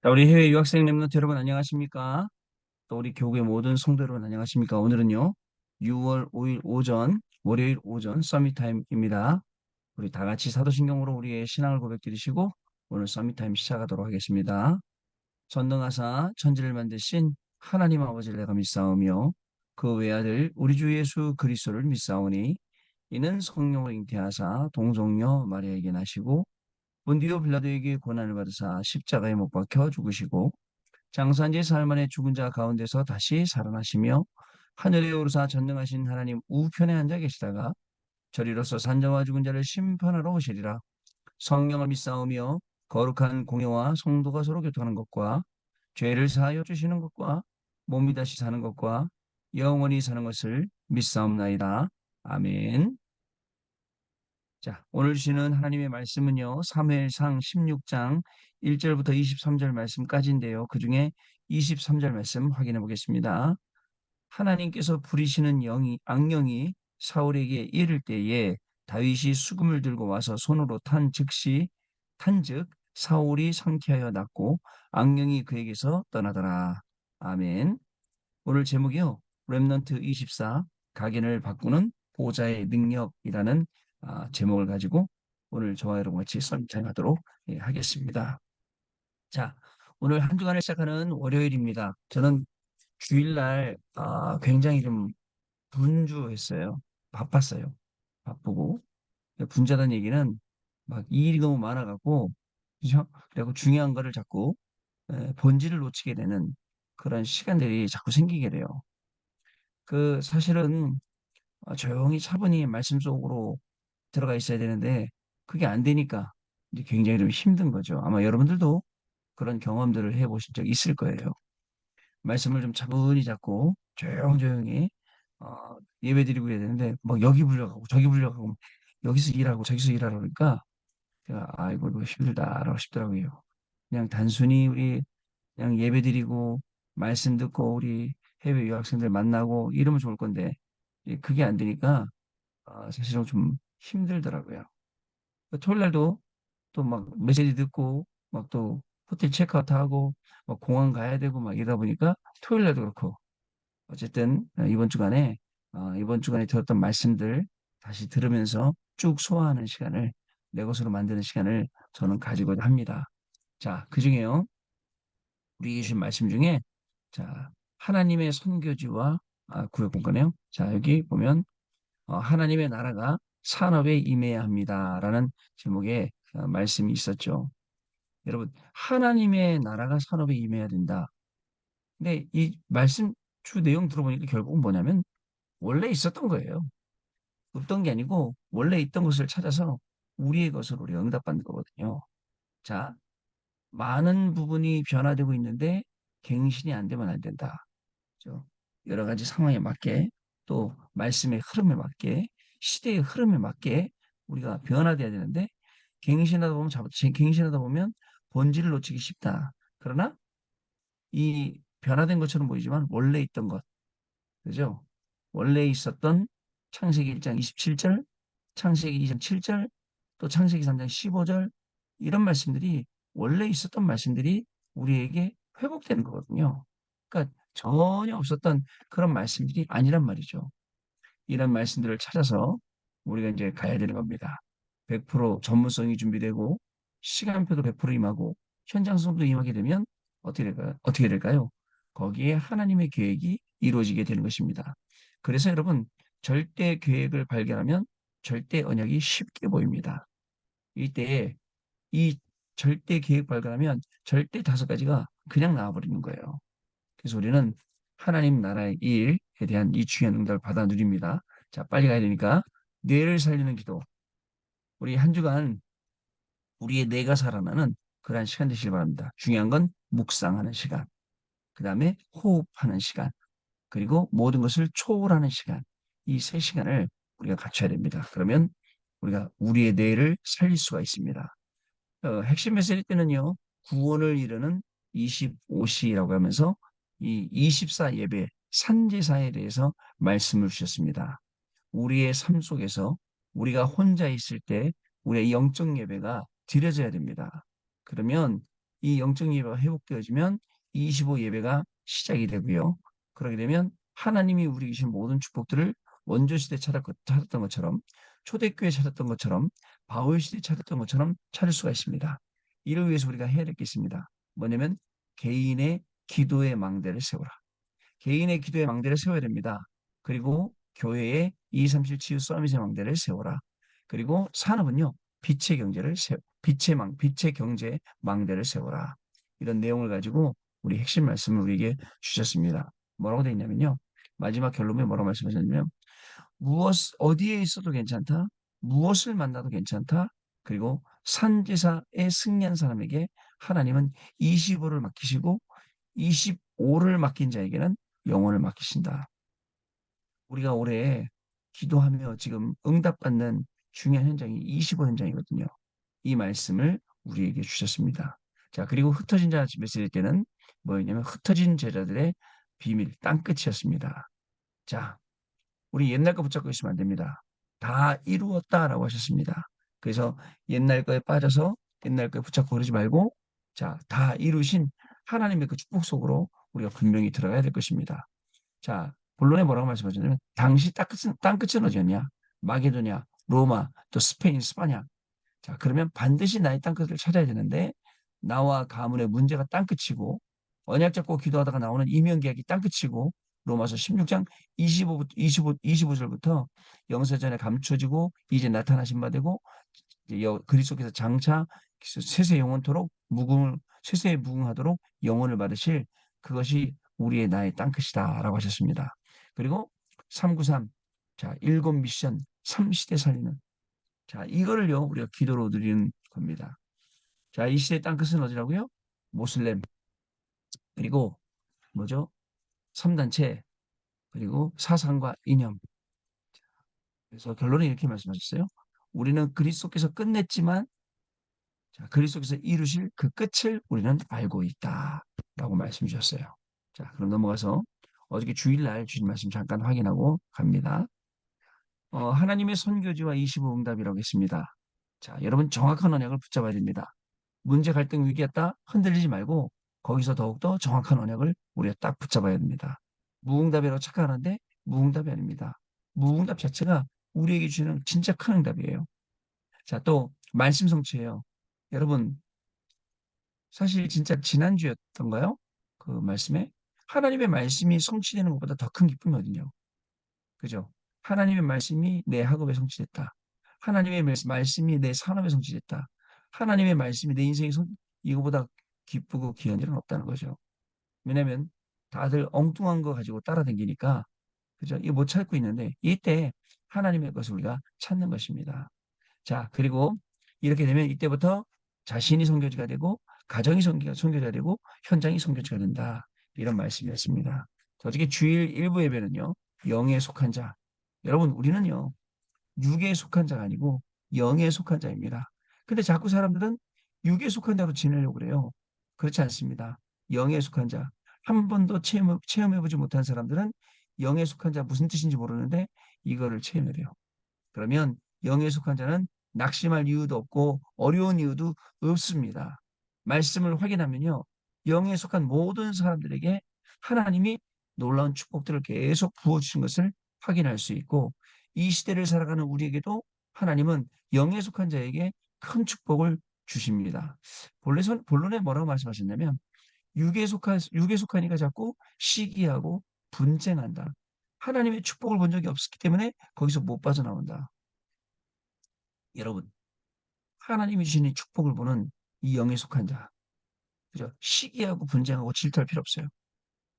자, 우리 해외 유학생 랩런트 여러분 안녕하십니까? 또 우리 교구의 모든 성도 여러분 안녕하십니까? 오늘은요, 6월 5일 오전, 월요일 오전 서밋 타임입니다. 우리 다 같이 사도신경으로 우리의 신앙을 고백드리시고 오늘 서밋 타임 시작하도록 하겠습니다. 전능하사 천지를 만드신 하나님 아버지를 내가 믿사오며 그 외아들 우리 주 예수 그리스도를 믿사오니 이는 성령으로 잉태하사 동정녀 마리아에게 나시고 본디오 빌라도에게 고난을 받으사 십자가에 못 박혀 죽으시고 장사한 지 사흘 만에 죽은 자 가운데서 다시 살아나시며 하늘에 오르사 전능하신 하나님 우편에 앉아 계시다가 저리로서 산자와 죽은 자를 심판하러 오시리라. 성령을 믿사오며 거룩한 공예와 성도가 서로 교통하는 것과 죄를 사하여 주시는 것과 몸이 다시 사는 것과 영원히 사는 것을 믿사옵나이다. 아멘. 자, 오늘 주시는 하나님의 말씀은요, 사무엘상 16장 1절부터 23절 말씀까지인데요. 그 중에 23절 말씀 확인해 보겠습니다. 하나님께서 부리시는 악령이 사울에게 이를 때에 다윗이 수금을 들고 와서 손으로 탄즉 사울이 상쾌하여 낫고 악령이 그에게서 떠나더라. 아멘. 오늘 제목이요. 렘넌트 24 각인을 바꾸는 보호자의 능력이라는 제목을 가지고 오늘 저와 여러분 같이 썰전하도록 하겠습니다. 자, 오늘 한 주간을 시작하는 월요일입니다. 저는 주일날 굉장히 좀 분주했어요. 바빴어요. 바쁘고 분주하다는 얘기는 막 일이 너무 많아갖고 그죠? 그리고 중요한 거를 자꾸 본질을 놓치게 되는 그런 시간들이 자꾸 생기게 돼요. 그 사실은 조용히 차분히 말씀 속으로 들어가 있어야 되는데 그게 안 되니까 이제 굉장히 좀 힘든 거죠. 아마 여러분들도 그런 경험들을 해보신 적 있을 거예요. 말씀을 좀 차분히 잡고 조용조용히 예배 드리고 해야 되는데 막 여기 불려가고 저기 불려가고 여기서 일하고 저기서 일하러 그러니까 제가 아이고 이거 힘들다라고 싶더라고요. 그냥 단순히 우리 그냥 예배 드리고 말씀 듣고 우리 해외 유학생들 만나고 이러면 좋을 건데 그게 안 되니까 사실은 좀 힘들더라고요. 토요일 날도 또 막 메시지 듣고 막 또 호텔 체크아웃하고 막 공항 가야 되고 막 이러다 보니까 토요일 날도 그렇고 어쨌든 이번 주간에 들었던 말씀들 다시 들으면서 쭉 소화하는 시간을 내 것으로 만드는 시간을 저는 가지고자 합니다. 자, 그중에요. 우리 주신 말씀 중에 자, 하나님의 선교지와 구역 공간이에요. 자, 여기 보면 하나님의 나라가 산업에 임해야 합니다라는 제목의 말씀이 있었죠. 여러분, 하나님의 나라가 산업에 임해야 된다. 근데 이 말씀 주 내용 들어보니까 결국은 뭐냐면 원래 있었던 거예요. 없던 게 아니고 원래 있던 것을 찾아서 우리의 것으로 우리 응답받는 거거든요. 자, 많은 부분이 변화되고 있는데 갱신이 안 되면 안 된다. 그죠? 여러 가지 상황에 맞게 또 말씀의 흐름에 맞게 시대의 흐름에 맞게 우리가 변화돼야 되는데 갱신하다 보면 본질을 놓치기 쉽다. 그러나 이 변화된 것처럼 보이지만 원래 있던 것, 그죠? 원래 있었던 창세기 1장 27절, 창세기 2장 7절, 또 창세기 3장 15절 이런 말씀들이 원래 있었던 말씀들이 우리에게 회복되는 거거든요. 그러니까 전혀 없었던 그런 말씀들이 아니란 말이죠. 이런 말씀들을 찾아서 우리가 이제 가야 되는 겁니다. 100% 전문성이 준비되고 시간표도 100% 임하고 현장성도 임하게 되면 어떻게 될까요? 어떻게 될까요? 거기에 하나님의 계획이 이루어지게 되는 것입니다. 그래서 여러분 절대 계획을 발견하면 절대 언약이 쉽게 보입니다. 이때 이 절대 계획 발견하면 절대 다섯 가지가 그냥 나와버리는 거예요. 그래서 우리는 하나님 나라의 일에 대한 이 중요한 응답을 받아 누립니다. 자, 빨리 가야 되니까 뇌를 살리는 기도. 우리 한 주간 우리의 뇌가 살아나는 그러한 시간 되시길 바랍니다. 중요한 건 묵상하는 시간, 그 다음에 호흡하는 시간, 그리고 모든 것을 초월하는 시간. 이 세 시간을 우리가 갖춰야 됩니다. 그러면 우리가 우리의 뇌를 살릴 수가 있습니다. 핵심 메시지 때는요, 구원을 이루는 25시라고 하면서 이 24 예배, 산제사에 대해서 말씀을 주셨습니다. 우리의 삶 속에서 우리가 혼자 있을 때 우리의 영적 예배가 드려져야 됩니다. 그러면 이 영적 예배가 회복되어지면 25 예배가 시작이 되고요. 그러게 되면 하나님이 우리 주신 모든 축복들을 원조 시대 찾았던 것처럼 초대교회 찾았던 것처럼 바울 시대 찾았던 것처럼 찾을 수가 있습니다. 이를 위해서 우리가 해야 될 게 있습니다. 뭐냐면 개인의 기도의 망대를 세우라. 개인의 기도의 망대를 세워야 됩니다. 그리고 교회의 237 치유 서밋의 망대를 세워라. 그리고 산업은요, 빛의 경제 망대를 세워라. 이런 내용을 가지고 우리 핵심 말씀을 우리에게 주셨습니다. 뭐라고 되어 있냐면요. 마지막 결론에 뭐라고 말씀하셨냐면, 어디에 있어도 괜찮다. 무엇을 만나도 괜찮다. 그리고 산제사에 승리한 사람에게 하나님은 25를 맡기시고 25를 맡긴 자에게는 영혼을 맡기신다. 우리가 올해 기도하며 지금 응답받는 중요한 현장이 25 현장이거든요. 이 말씀을 우리에게 주셨습니다. 자, 그리고 흩어진 자 메시지 때는 뭐였냐면 흩어진 제자들의 비밀, 땅끝이었습니다. 자, 우리 옛날 거 붙잡고 있으면 안 됩니다. 다 이루었다라고 하셨습니다. 그래서 옛날 거에 빠져서 옛날 거에 붙잡고 그러지 말고 자, 다 이루신 하나님의 그 축복 속으로 우리가 분명히 들어가야 될 것입니다. 자, 본론에 뭐라고 말씀하셨냐면 당시 땅끝은 어디였냐? 마게도냐, 로마, 또 스페인, 스파냐. 자, 그러면 반드시 나의 땅끝을 찾아야 되는데 나와 가문의 문제가 땅끝이고 언약 잡고 기도하다가 나오는 이면계약이 땅끝이고 로마서 16장 25절부터 영세전에 감춰지고 이제 나타나신 바 되고 그리스도께서 장차 세세 영원토록 세세에 무궁하도록 영원을 받으실 그것이 우리의 나의 땅끝이다라고 하셨습니다. 그리고 393 자, 일곱 미션 3시대 살리는 자, 이거를요, 우리가 기도로 드리는 겁니다. 자, 이 시대의 땅끝은 어디라고요? 모슬렘, 그리고 뭐죠? 3단체, 그리고 사상과 이념. 그래서 결론은 이렇게 말씀하셨어요. 우리는 그리스도께서 끝냈지만, 자, 그리스도께서 이루실 그 끝을 우리는 알고 있다. 라고 말씀 주셨어요. 자, 그럼 넘어가서 어저께 주일날 주신 말씀 잠깐 확인하고 갑니다. 하나님의 선교지와 25 응답이라고 했습니다. 자, 여러분 정확한 언약을 붙잡아야 됩니다. 문제, 갈등, 위기였다 흔들리지 말고 거기서 더욱더 정확한 언약을 우리가 딱 붙잡아야 됩니다. 무응답이라고 착각하는데 무응답이 아닙니다. 무응답 자체가 우리에게 주는 진짜 큰 응답이에요. 자, 또 말씀 성취예요. 여러분 사실 진짜 지난주였던가요? 그 말씀에 하나님의 말씀이 성취되는 것보다 더 큰 기쁨이 어디냐? 그죠? 하나님의 말씀이 내 학업에 성취됐다. 하나님의 말씀이 내 산업에 성취됐다. 하나님의 말씀이 내 인생에 이거보다 기쁘고 귀한 일은 없다는 거죠. 왜냐하면 다들 엉뚱한 거 가지고 따라다니니까 그죠? 이거 못 찾고 있는데 이때 하나님의 것을 우리가 찾는 것입니다. 자, 그리고 이렇게 되면 이때부터 자신이 선교지가 되고 가정이 선교지가 되고 현장이 선교지가 된다. 이런 말씀이었습니다. 어저께 주일 일부 예배는요. 영에 속한 자. 여러분 우리는요. 육에 속한 자가 아니고 영에 속한 자입니다. 근데 자꾸 사람들은 육에 속한 자로 지내려고 그래요. 그렇지 않습니다. 영에 속한 자. 한 번도 체험해보지 못한 사람들은 영에 속한 자 무슨 뜻인지 모르는데 이거를 체험해야 돼요. 그러면 영에 속한 자는 낙심할 이유도 없고 어려운 이유도 없습니다. 말씀을 확인하면요. 영에 속한 모든 사람들에게 하나님이 놀라운 축복들을 계속 부어주신 것을 확인할 수 있고 이 시대를 살아가는 우리에게도 하나님은 영에 속한 자에게 큰 축복을 주십니다. 본론에 뭐라고 말씀하셨냐면 육에 속하니까 자꾸 시기하고 분쟁한다. 하나님의 축복을 본 적이 없었기 때문에 거기서 못 빠져나온다. 여러분, 하나님이 주시는 축복을 보는 이 영에 속한 자, 그죠? 시기하고 분쟁하고 질투할 필요 없어요.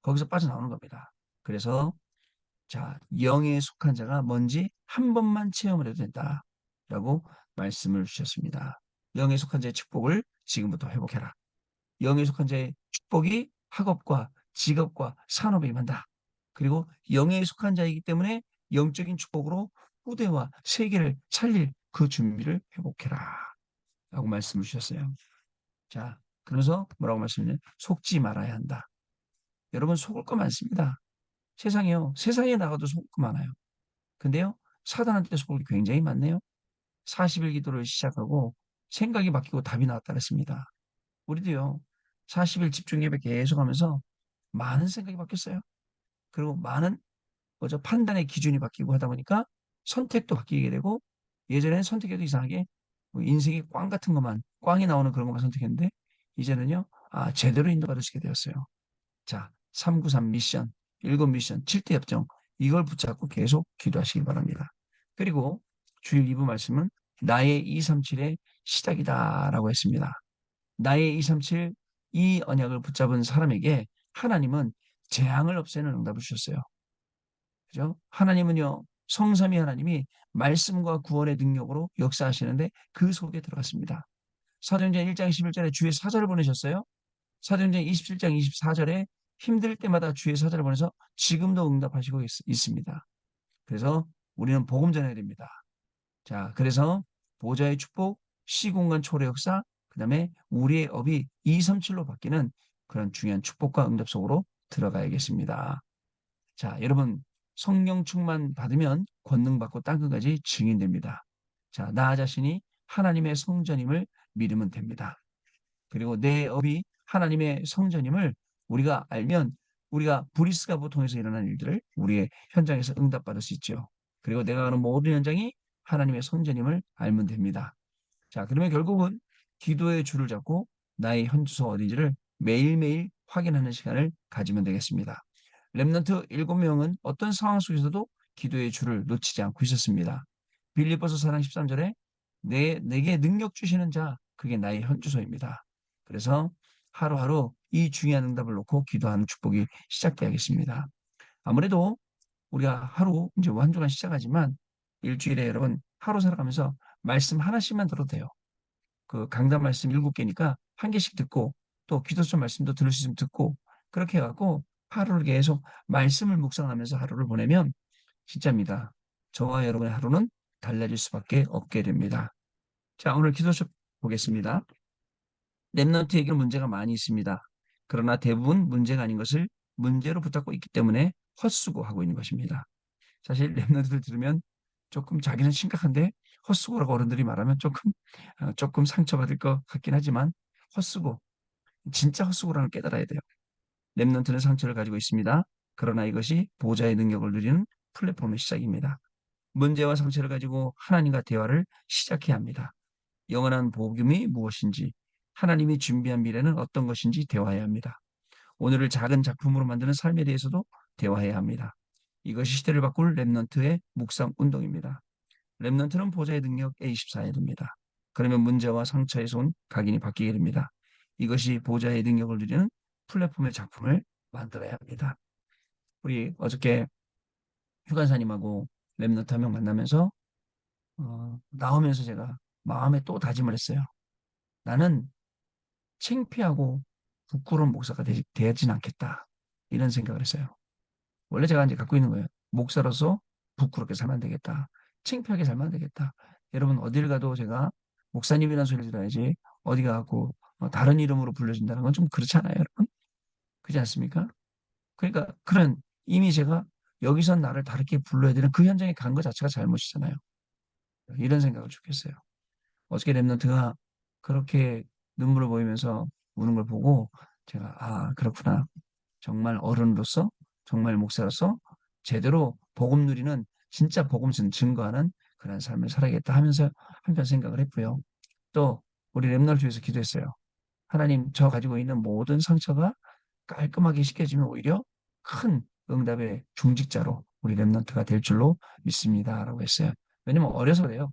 거기서 빠져나오는 겁니다. 그래서 자, 영에 속한 자가 뭔지 한 번만 체험을 해도 된다라고 말씀을 주셨습니다. 영에 속한 자의 축복을 지금부터 회복해라. 영에 속한 자의 축복이 학업과 직업과 산업에 임한다. 그리고 영에 속한 자이기 때문에 영적인 축복으로 후대와 세계를 살릴 그 준비를 회복해라. 라고 말씀을 주셨어요. 자, 그래서 뭐라고 말씀드냐면 속지 말아야 한다. 여러분 속을 거 많습니다. 세상에요. 세상에 나가도 속을 거 많아요. 근데요. 사단한테 속을 게 굉장히 많네요. 40일 기도를 시작하고 생각이 바뀌고 답이 나왔다 그랬습니다. 우리도요. 40일 집중 예배 계속 하면서 많은 생각이 바뀌었어요. 그리고 많은 뭐죠? 판단의 기준이 바뀌고 하다 보니까 선택도 바뀌게 되고 예전에는 선택해도 이상하게 뭐 인생이 꽝 같은 것만 꽝이 나오는 그런 것만 선택했는데 이제는요. 제대로 인도받으시게 되었어요. 자, 393 미션, 7 미션, 7대 협정 이걸 붙잡고 계속 기도하시기 바랍니다. 그리고 주일 2부 말씀은 나의 237의 시작이다라고 했습니다. 나의 237 이 언약을 붙잡은 사람에게 하나님은 재앙을 없애는 응답을 주셨어요. 그죠? 하나님은요, 성삼위 하나님이 말씀과 구원의 능력으로 역사하시는데 그 속에 들어갔습니다. 사도행전 1장 11절에 주의 사절을 보내셨어요. 사도행전 27장 24절에 힘들 때마다 주의 사절을 보내서 지금도 응답하시고 있습니다. 그래서 우리는 복음 전해야 됩니다. 자, 그래서 보좌의 축복, 시공간 초래 역사, 그 다음에 우리의 업이 237로 바뀌는 그런 중요한 축복과 응답 속으로 들어가야겠습니다. 자, 여러분, 성령 충만 받으면 권능 받고 땅끝까지 증인됩니다. 자, 나 자신이 하나님의 성전임을 믿으면 됩니다. 그리고 내 업이 하나님의 성전임을 우리가 알면 우리가 브리스가부 통해서 일어난 일들을 우리의 현장에서 응답받을 수 있죠. 그리고 내가 하는 모든 현장이 하나님의 성전임을 알면 됩니다. 자, 그러면 결국은 기도의 줄을 잡고 나의 현주소 어딘지를 매일매일 확인하는 시간을 가지면 되겠습니다. 렘넌트 7명은 어떤 상황 속에서도 기도의 줄을 놓치지 않고 있었습니다. 빌립보서 4장 13절에 내게 능력 주시는 자, 그게 나의 현주소입니다. 그래서 하루하루 이 중요한 응답을 놓고 기도하는 축복이 시작돼야겠습니다. 아무래도 우리가 하루 이제 한 주간 시작하지만 일주일에 여러분 하루 살아가면서 말씀 하나씩만 들어도 돼요. 그 강단 말씀 7개니까 한 개씩 듣고 또 기도서 말씀도 들을 수 있으면 듣고 그렇게 해갖고 하루를 계속 말씀을 묵상하면서 하루를 보내면 진짜입니다. 저와 여러분의 하루는 달라질 수밖에 없게 됩니다. 자, 오늘 기도서 보겠습니다. 랩런트에게는 문제가 많이 있습니다. 그러나 대부분 문제가 아닌 것을 문제로 붙잡고 있기 때문에 헛수고하고 있는 것입니다. 사실 랩런트를 들으면 조금 자기는 심각한데 헛수고라고 어른들이 말하면 조금 상처받을 것 같긴 하지만 헛수고, 진짜 헛수고라는 걸 깨달아야 돼요. 랩런트는 상처를 가지고 있습니다. 그러나 이것이 보좌의 능력을 누리는 플랫폼의 시작입니다. 문제와 상처를 가지고 하나님과 대화를 시작해야 합니다. 영원한 복음이 무엇인지, 하나님이 준비한 미래는 어떤 것인지 대화해야 합니다. 오늘을 작은 작품으로 만드는 삶에 대해서도 대화해야 합니다. 이것이 시대를 바꿀 랩넌트의 묵상 운동입니다. 랩넌트는 보좌의 능력 A24해야 됩니다. 그러면 문제와 상처에서 온 각인이 바뀌게 됩니다. 이것이 보좌의 능력을 누리는 플랫폼의 작품을 만들어야 합니다. 우리 어저께 휴관사님하고 랩넌트 한 명 만나면서 나오면서 제가 마음에 또 다짐을 했어요. 나는 창피하고 부끄러운 목사가 되진 않겠다. 이런 생각을 했어요. 원래 제가 이제 갖고 있는 거예요. 목사로서 부끄럽게 살면 안 되겠다. 창피하게 살면 안 되겠다. 여러분 어딜 가도 제가 목사님이라는 소리를 들어야지 어디 가고 다른 이름으로 불려준다는 건 좀 그렇잖아요, 여러분. 그렇지 않습니까? 그러니까 그런 이미 제가 여기선 나를 다르게 불러야 되는 그 현장에 간 것 자체가 잘못이잖아요. 이런 생각을 좋겠어요. 어저께 랩런트가 그렇게 눈물을 보이면서 우는 걸 보고 제가 그렇구나. 정말 어른으로서 정말 목사로서 제대로 복음 누리는 진짜 복음 증거하는 그런 삶을 살아야겠다 하면서 한편 생각을 했고요. 또 우리 랩런트 위해서 기도했어요. 하나님 저 가지고 있는 모든 상처가 깔끔하게 씻겨지면 오히려 큰 응답의 중직자로 우리 랩런트가 될 줄로 믿습니다라고 했어요. 왜냐면 어려서 그래요.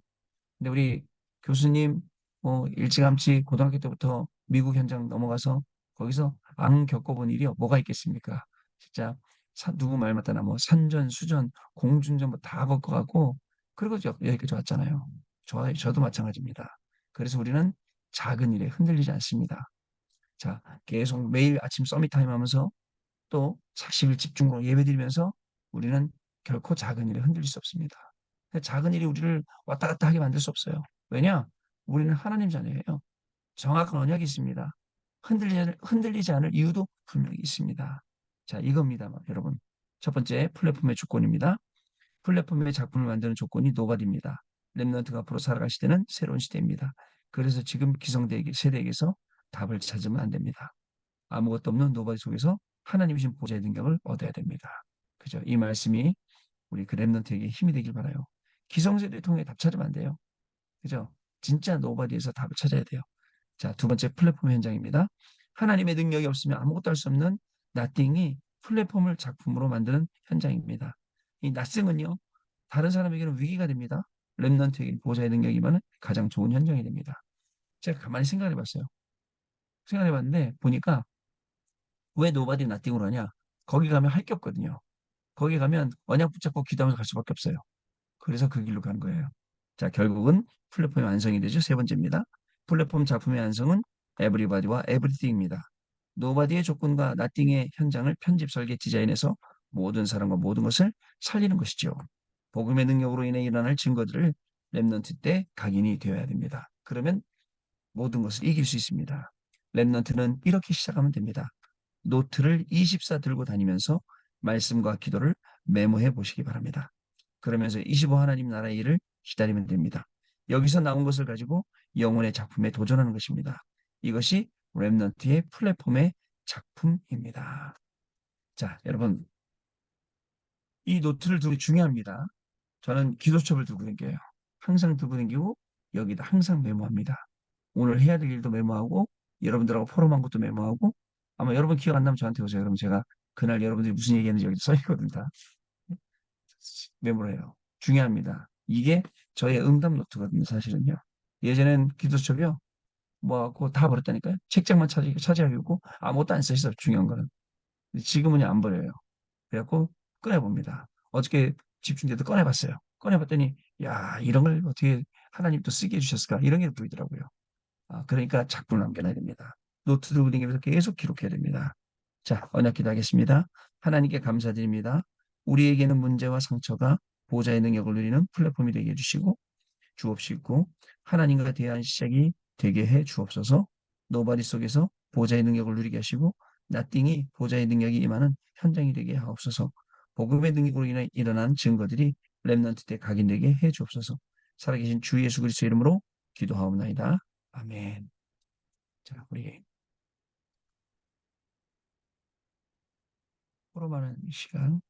근데 우리 교수님 뭐 일찌감치 고등학교 때부터 미국 현장 넘어가서 거기서 안 겪어본 일이 뭐가 있겠습니까? 진짜 누구 말 맞다나 뭐 산전, 수전, 공중전 뭐 다 겪어가고 그리고 여기까지 왔잖아요. 저도 마찬가지입니다. 그래서 우리는 작은 일에 흔들리지 않습니다. 자, 계속 매일 아침 서밋타임 하면서 또 40일 집중으로 예배드리면서 우리는 결코 작은 일에 흔들릴 수 없습니다. 작은 일이 우리를 왔다 갔다 하게 만들 수 없어요. 왜냐? 우리는 하나님 자녀예요. 정확한 언약이 있습니다. 흔들리지 않을 이유도 분명히 있습니다. 자, 이겁니다, 여러분. 첫 번째 플랫폼의 조건입니다. 플랫폼의 작품을 만드는 조건이 노바디입니다. 랩런트가 앞으로 살아갈 시대는 새로운 시대입니다. 그래서 지금 기성대 세대에게서 답을 찾으면 안 됩니다. 아무것도 없는 노바디 속에서 하나님이 신 보좌의 능력을 얻어야 됩니다. 그죠? 이 말씀이 우리 그 렘넌트에게 힘이 되길 바라요. 기성세대 통해 답 찾으면 안 돼요. 그죠? 진짜 노바디에서 답을 찾아야 돼요. 자, 두 번째 플랫폼 현장입니다. 하나님의 능력이 없으면 아무것도 할 수 없는 나띵이 플랫폼을 작품으로 만드는 현장입니다. 이 낫생은요, 다른 사람에게는 위기가 됩니다. 렘넌트에게는 보좌의 능력이면 가장 좋은 현장이 됩니다. 제가 가만히 생각해 봤어요. 생각해 봤는데 보니까 왜 노바디 나띵으로 하냐? 거기 가면 할 게 없거든요. 거기 가면 언약 붙잡고 기도하면서 갈 수밖에 없어요. 그래서 그 길로 간 거예요. 자, 결국은 플랫폼이 완성이 되죠. 세 번째입니다. 플랫폼 작품의 완성은 에브리바디와 에브리띵입니다. 노바디의 조건과 나띵의 현장을 편집, 설계, 디자인해서 모든 사람과 모든 것을 살리는 것이죠. 복음의 능력으로 인해 일어날 증거들을 렘넌트 때 각인이 되어야 됩니다. 그러면 모든 것을 이길 수 있습니다. 렘넌트는 이렇게 시작하면 됩니다. 노트를 24 들고 다니면서 말씀과 기도를 메모해 보시기 바랍니다. 그러면서 25 하나님 나라의 일을 기다리면 됩니다. 여기서 나온 것을 가지고 영혼의 작품에 도전하는 것입니다. 이것이 렘넌트의 플랫폼의 작품입니다. 자, 여러분, 이 노트를 두고 중요합니다. 저는 기도첩을 들고 다녀요. 항상 들고 다니고 여기다 항상 메모합니다. 오늘 해야 될 일도 메모하고 여러분들하고 포럼한 것도 메모하고 아마 여러분 기억 안 나면 저한테 오세요. 그럼 제가 그날 여러분들이 무슨 얘기했는지 여기 써 있거든 다. 메모를 해요. 중요합니다. 이게 저의 응답 노트거든요. 사실은요. 예전엔 기도첩이요. 뭐, 그거 다 버렸다니까요. 책장만 차지하고 아무것도 안 써있어요. 중요한 거는. 지금은요, 안 버려요. 그래갖고 꺼내봅니다. 어저께 집중돼도 꺼내봤어요. 꺼내봤더니, 야, 이런 걸 어떻게 하나님 또 쓰게 해주셨을까? 이런 게 보이더라고요. 아, 그러니까 작품을 남겨놔야 됩니다. 노트 들고 다니면서 계속 기록해야 됩니다. 자, 언약 기도하겠습니다. 하나님께 감사드립니다. 우리에게는 문제와 상처가 보좌의 능력을 누리는 플랫폼이 되게 해주시고 주옵시고 하나님과 대한 시작이 되게 해 주옵소서. 노바디 속에서 보좌의 능력을 누리게 하시고 나띵이 보좌의 능력이 임하는 현장이 되게 하옵소서. 복음의 능력으로 인해 일어난 증거들이 렘넌트 때 각인되게 해 주옵소서. 살아계신 주 예수 그리스도 이름으로 기도하옵나이다. 아멘. 자, 우리 포럼하는 시간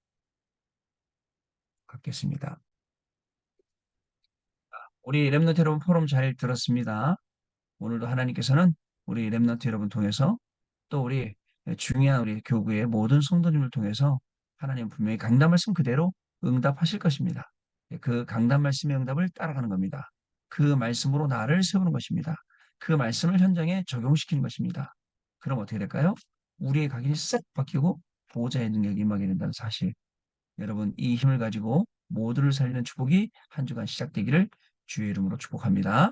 갖겠습니다. 우리 렘넌트 여러분 포럼 잘 들었습니다. 오늘도 하나님께서는 우리 렘넌트 여러분 통해서 또 우리 중요한 우리 교구의 모든 성도님을 통해서 하나님 분명히 강단 말씀 그대로 응답하실 것입니다. 그 강단 말씀의 응답을 따라가는 겁니다. 그 말씀으로 나를 세우는 것입니다. 그 말씀을 현장에 적용시키는 것입니다. 그럼 어떻게 될까요? 우리의 각인이 싹 바뀌고 보호자의 능력이 임하게 된다는 사실. 여러분 이 힘을 가지고 모두를 살리는 축복이 한 주간 시작되기를 주의 이름으로 축복합니다.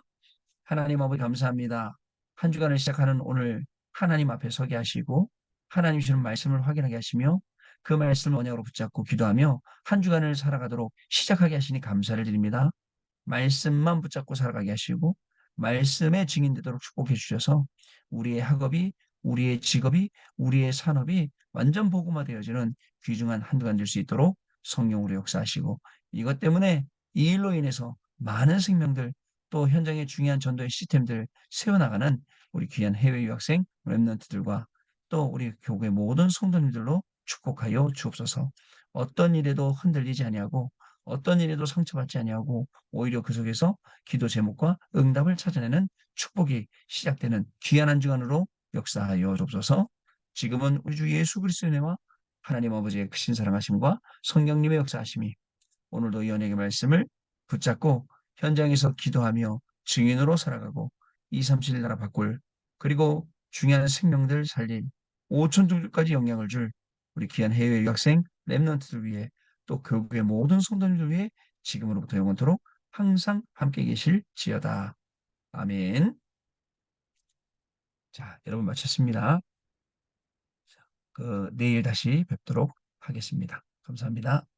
하나님 아버지 감사합니다. 한 주간을 시작하는 오늘 하나님 앞에 서게 하시고 하나님 주시는 말씀을 확인하게 하시며 그 말씀을 언약으로 붙잡고 기도하며 한 주간을 살아가도록 시작하게 하시니 감사를 드립니다. 말씀만 붙잡고 살아가게 하시고 말씀의 증인되도록 축복해 주셔서 우리의 학업이 우리의 직업이 우리의 산업이 완전 복음화되어지는 귀중한 한 주간 될 수 있도록 성령으로 역사하시고 이것 때문에 이 일로 인해서 많은 생명들 또 현장의 중요한 전도의 시스템들 세워나가는 우리 귀한 해외 유학생 랩런트들과 또 우리 교회 모든 성도님들로 축복하여 주옵소서. 어떤 일에도 흔들리지 아니하고 어떤 일에도 상처받지 아니하고 오히려 그 속에서 기도 제목과 응답을 찾아내는 축복이 시작되는 귀한 한 주간으로 역사하여 주옵소서. 지금은 우리 주 예수 그리스도의 은혜와 하나님 아버지의 크신 사랑하심과 성령님의 역사하심이 오늘도 이 연예의 말씀을 붙잡고 현장에서 기도하며 증인으로 살아가고 237 나라 바꿀 그리고 중요한 생명들 살릴 5천 종족까지 영향을 줄 우리 귀한 해외 유학생 랩런트들 위해 또 교국의 모든 성도님들 위해 지금으로부터 영원토록 항상 함께 계실지어다. 아멘. 자, 여러분 마쳤습니다. 내일 다시 뵙도록 하겠습니다. 감사합니다.